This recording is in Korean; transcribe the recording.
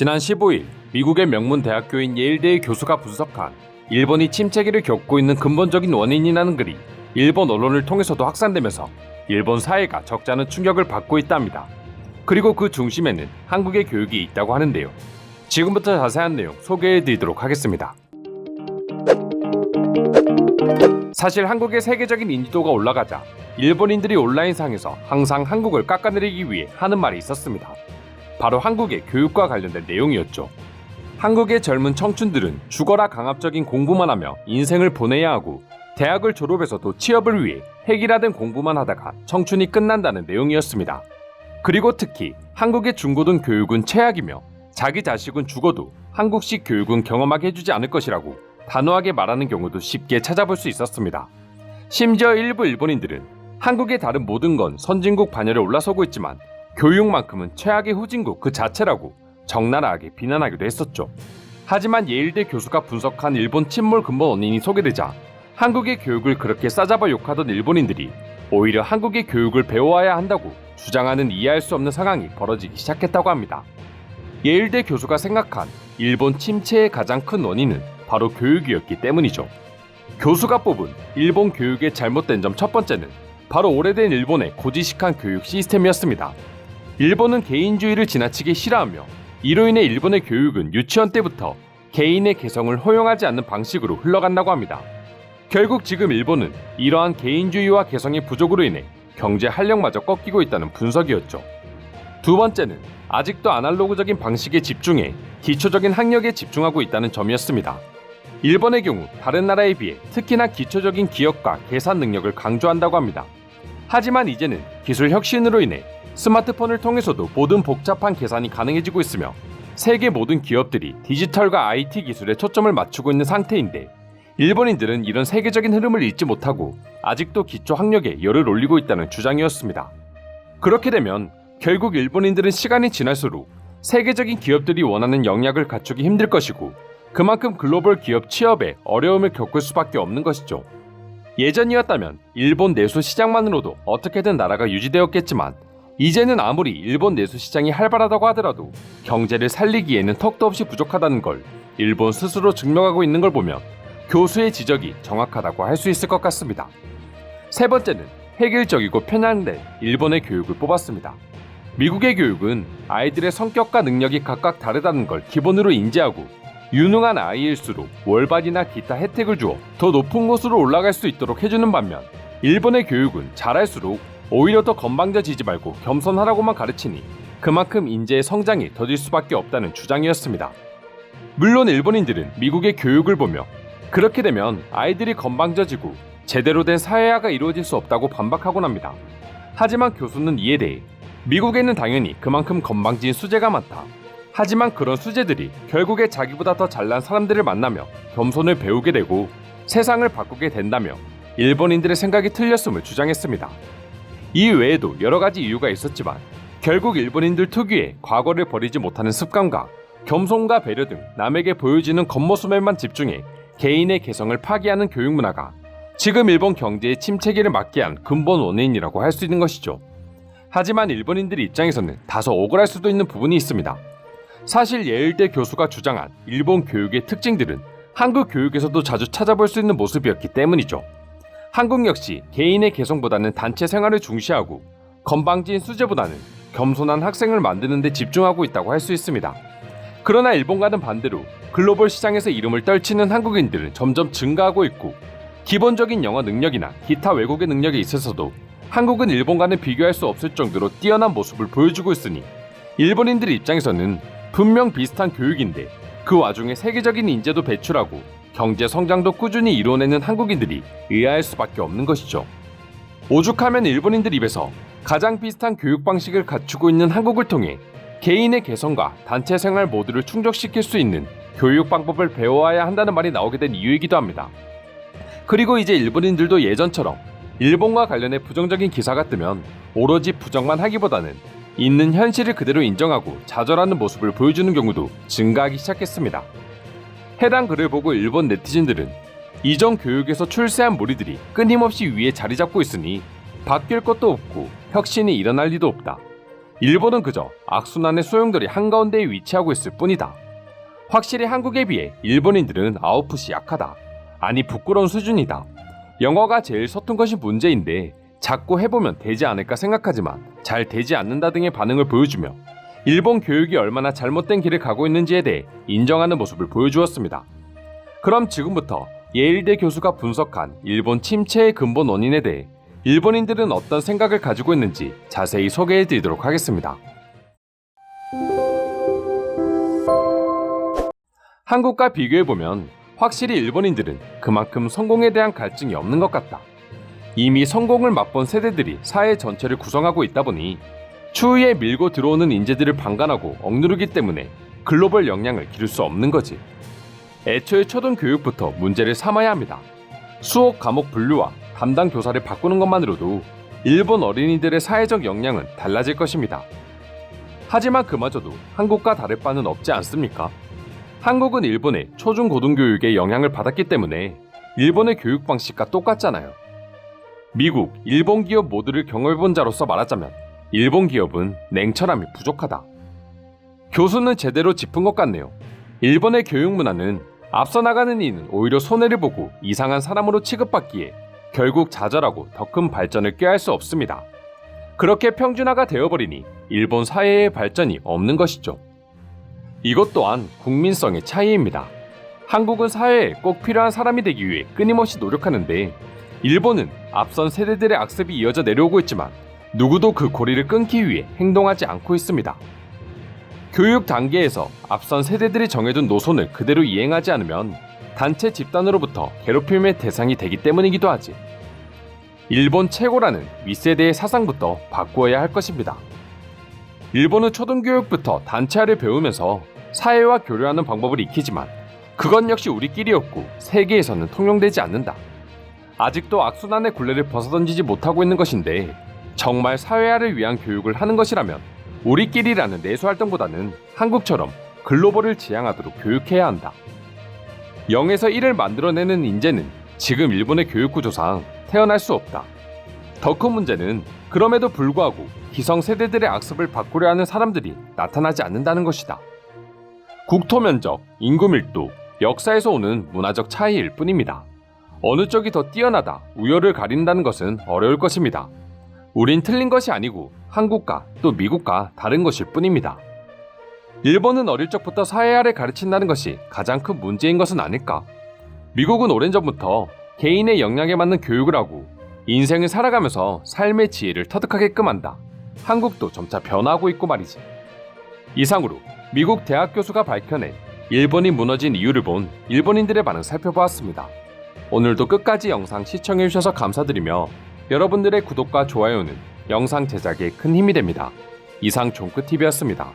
지난 15일 미국의 명문 대학교인 예일대의 교수가 분석한 일본이 침체기를 겪고 있는 근본적인 원인이라는 글이 일본 언론을 통해서도 확산되면서 일본 사회가 적지 않은 충격을 받고 있답니다. 그리고 그 중심에는 한국의 교육이 있다고 하는데요. 지금부터 자세한 내용 소개해드리도록 하겠습니다. 사실 한국의 세계적인 인지도가 올라가자 일본인들이 온라인상에서 항상 한국을 깎아내리기 위해 하는 말이 있었습니다. 바로 한국의 교육과 관련된 내용이었죠. 한국의 젊은 청춘들은 죽어라 강압적인 공부만 하며 인생을 보내야 하고 대학을 졸업해서도 취업을 위해 핵이라든 공부만 하다가 청춘이 끝난다는 내용이었습니다. 그리고 특히 한국의 중고등 교육은 최악이며 자기 자식은 죽어도 한국식 교육은 경험하게 해주지 않을 것이라고 단호하게 말하는 경우도 쉽게 찾아볼 수 있었습니다. 심지어 일부 일본인들은 한국의 다른 모든 건 선진국 반열에 올라서고 있지만 교육만큼은 최악의 후진국 그 자체라고 적나라하게 비난하기도 했었죠. 하지만 예일대 교수가 분석한 일본 침몰 근본 원인이 소개되자 한국의 교육을 그렇게 싸잡아 욕하던 일본인들이 오히려 한국의 교육을 배워야 한다고 주장하는 이해할 수 없는 상황이 벌어지기 시작했다고 합니다. 예일대 교수가 생각한 일본 침체의 가장 큰 원인은 바로 교육이었기 때문이죠. 교수가 뽑은 일본 교육의 잘못된 점 첫 번째는 바로 오래된 일본의 고지식한 교육 시스템이었습니다. 일본은 개인주의를 지나치게 싫어하며 이로 인해 일본의 교육은 유치원 때부터 개인의 개성을 허용하지 않는 방식으로 흘러간다고 합니다. 결국 지금 일본은 이러한 개인주의와 개성의 부족으로 인해 경제 활력마저 꺾이고 있다는 분석이었죠. 두 번째는 아직도 아날로그적인 방식에 집중해 기초적인 학력에 집중하고 있다는 점이었습니다. 일본의 경우 다른 나라에 비해 특히나 기초적인 기억과 계산 능력을 강조한다고 합니다. 하지만 이제는 기술 혁신으로 인해 스마트폰을 통해서도 모든 복잡한 계산이 가능해지고 있으며 세계 모든 기업들이 디지털과 IT 기술에 초점을 맞추고 있는 상태인데 일본인들은 이런 세계적인 흐름을 잊지 못하고 아직도 기초 학력에 열을 올리고 있다는 주장이었습니다. 그렇게 되면 결국 일본인들은 시간이 지날수록 세계적인 기업들이 원하는 역량을 갖추기 힘들 것이고 그만큼 글로벌 기업 취업에 어려움을 겪을 수밖에 없는 것이죠. 예전이었다면 일본 내수 시장만으로도 어떻게든 나라가 유지되었겠지만 이제는 아무리 일본 내수 시장이 활발하다고 하더라도 경제를 살리기에는 턱도 없이 부족하다는 걸 일본 스스로 증명하고 있는 걸 보면 교수의 지적이 정확하다고 할 수 있을 것 같습니다. 세 번째는 획일적이고 편향된 일본의 교육을 뽑았습니다. 미국의 교육은 아이들의 성격과 능력이 각각 다르다는 걸 기본으로 인지하고 유능한 아이일수록 월반이나 기타 혜택을 주어 더 높은 곳으로 올라갈 수 있도록 해주는 반면 일본의 교육은 잘할수록 오히려 더 건방져지지 말고 겸손하라고만 가르치니 그만큼 인재의 성장이 더딜 수밖에 없다는 주장이었습니다. 물론 일본인들은 미국의 교육을 보며 그렇게 되면 아이들이 건방져지고 제대로 된 사회화가 이루어질 수 없다고 반박하곤 합니다. 하지만 교수는 이에 대해 미국에는 당연히 그만큼 건방진 수재가 많다. 하지만 그런 수재들이 결국에 자기보다 더 잘난 사람들을 만나며 겸손을 배우게 되고 세상을 바꾸게 된다며 일본인들의 생각이 틀렸음을 주장했습니다. 이 외에도 여러 가지 이유가 있었지만 결국 일본인들 특유의 과거를 버리지 못하는 습관과 겸손과 배려 등 남에게 보여지는 겉모습에만 집중해 개인의 개성을 파괴하는 교육 문화가 지금 일본 경제의 침체기를 맞게 한 근본 원인이라고 할 수 있는 것이죠. 하지만 일본인들 입장에서는 다소 억울할 수도 있는 부분이 있습니다. 사실 예일대 교수가 주장한 일본 교육의 특징들은 한국 교육에서도 자주 찾아볼 수 있는 모습이었기 때문이죠. 한국 역시 개인의 개성보다는 단체 생활을 중시하고 건방진 수재보다는 겸손한 학생을 만드는 데 집중하고 있다고 할 수 있습니다. 그러나 일본과는 반대로 글로벌 시장에서 이름을 떨치는 한국인들은 점점 증가하고 있고 기본적인 영어 능력이나 기타 외국어 능력에 있어서도 한국은 일본과는 비교할 수 없을 정도로 뛰어난 모습을 보여주고 있으니 일본인들 입장에서는 분명 비슷한 교육인데 그 와중에 세계적인 인재도 배출하고 경제 성장도 꾸준히 이뤄내는 한국인들이 의아할 수밖에 없는 것이죠. 오죽하면 일본인들 입에서 가장 비슷한 교육 방식을 갖추고 있는 한국을 통해 개인의 개성과 단체 생활 모두를 충족시킬 수 있는 교육 방법을 배워야 한다는 말이 나오게 된 이유이기도 합니다. 그리고 이제 일본인들도 예전처럼 일본과 관련해 부정적인 기사가 뜨면 오로지 부정만 하기보다는 있는 현실을 그대로 인정하고 좌절하는 모습을 보여주는 경우도 증가하기 시작했습니다. 해당 글을 보고 일본 네티즌들은 이전 교육에서 출세한 무리들이 끊임없이 위에 자리 잡고 있으니 바뀔 것도 없고 혁신이 일어날 리도 없다. 일본은 그저 악순환의 소용돌이 한가운데에 위치하고 있을 뿐이다. 확실히 한국에 비해 일본인들은 아웃풋이 약하다. 아니 부끄러운 수준이다. 영어가 제일 서툰 것이 문제인데 자꾸 해보면 되지 않을까 생각하지만 잘 되지 않는다 등의 반응을 보여주며 일본 교육이 얼마나 잘못된 길을 가고 있는지에 대해 인정하는 모습을 보여주었습니다. 그럼 지금부터 예일대 교수가 분석한 일본 침체의 근본 원인에 대해 일본인들은 어떤 생각을 가지고 있는지 자세히 소개해드리도록 하겠습니다. 한국과 비교해보면 확실히 일본인들은 그만큼 성공에 대한 갈증이 없는 것 같다. 이미 성공을 맛본 세대들이 사회 전체를 구성하고 있다 보니 추후에 밀고 들어오는 인재들을 방관하고 억누르기 때문에 글로벌 역량을 기를 수 없는 거지. 애초에 초등 교육부터 문제를 삼아야 합니다. 수업 과목 분류와 담당 교사를 바꾸는 것만으로도 일본 어린이들의 사회적 역량은 달라질 것입니다. 하지만 그마저도 한국과 다를 바는 없지 않습니까? 한국은 일본의 초중 고등교육에 영향을 받았기 때문에 일본의 교육 방식과 똑같잖아요. 미국, 일본 기업 모두를 경험해본 자로서 말하자면 일본 기업은 냉철함이 부족하다. 교수는 제대로 짚은 것 같네요. 일본의 교육 문화는 앞서 나가는 이는 오히려 손해를 보고 이상한 사람으로 취급받기에 결국 좌절하고 더 큰 발전을 꾀할 수 없습니다. 그렇게 평준화가 되어버리니 일본 사회의 발전이 없는 것이죠. 이것 또한 국민성의 차이입니다. 한국은 사회에 꼭 필요한 사람이 되기 위해 끊임없이 노력하는데 일본은 앞선 세대들의 악습이 이어져 내려오고 있지만 누구도 그 고리를 끊기 위해 행동하지 않고 있습니다. 교육 단계에서 앞선 세대들이 정해둔 노선을 그대로 이행하지 않으면 단체 집단으로부터 괴롭힘의 대상이 되기 때문이기도 하지. 일본 최고라는 윗세대의 사상부터 바꾸어야 할 것입니다. 일본은 초등교육부터 단체화를 배우면서 사회와 교류하는 방법을 익히지만 그건 역시 우리끼리였고 세계에서는 통용되지 않는다. 아직도 악순환의 굴레를 벗어던지지 못하고 있는 것인데 정말 사회화를 위한 교육을 하는 것이라면 우리끼리라는 내수활동보다는 한국처럼 글로벌을 지향하도록 교육해야 한다. 0에서 1을 만들어내는 인재는 지금 일본의 교육구조상 태어날 수 없다. 더 큰 문제는 그럼에도 불구하고 기성세대들의 악습을 바꾸려 하는 사람들이 나타나지 않는다는 것이다. 국토 면적, 인구 밀도, 역사에서 오는 문화적 차이일 뿐입니다. 어느 쪽이 더 뛰어나다, 우열을 가린다는 것은 어려울 것입니다. 우린 틀린 것이 아니고 한국과 또 미국과 다른 것일 뿐입니다. 일본은 어릴 적부터 사회화를 가르친다는 것이 가장 큰 문제인 것은 아닐까? 미국은 오랜 전부터 개인의 역량에 맞는 교육을 하고 인생을 살아가면서 삶의 지혜를 터득하게끔 한다. 한국도 점차 변화하고 있고 말이지. 이상으로 미국 대학 교수가 밝혀낸 일본이 무너진 이유를 본 일본인들의 반응 살펴보았습니다. 오늘도 끝까지 영상 시청해주셔서 감사드리며 여러분들의 구독과 좋아요는 영상 제작에 큰 힘이 됩니다. 이상 종크TV였습니다.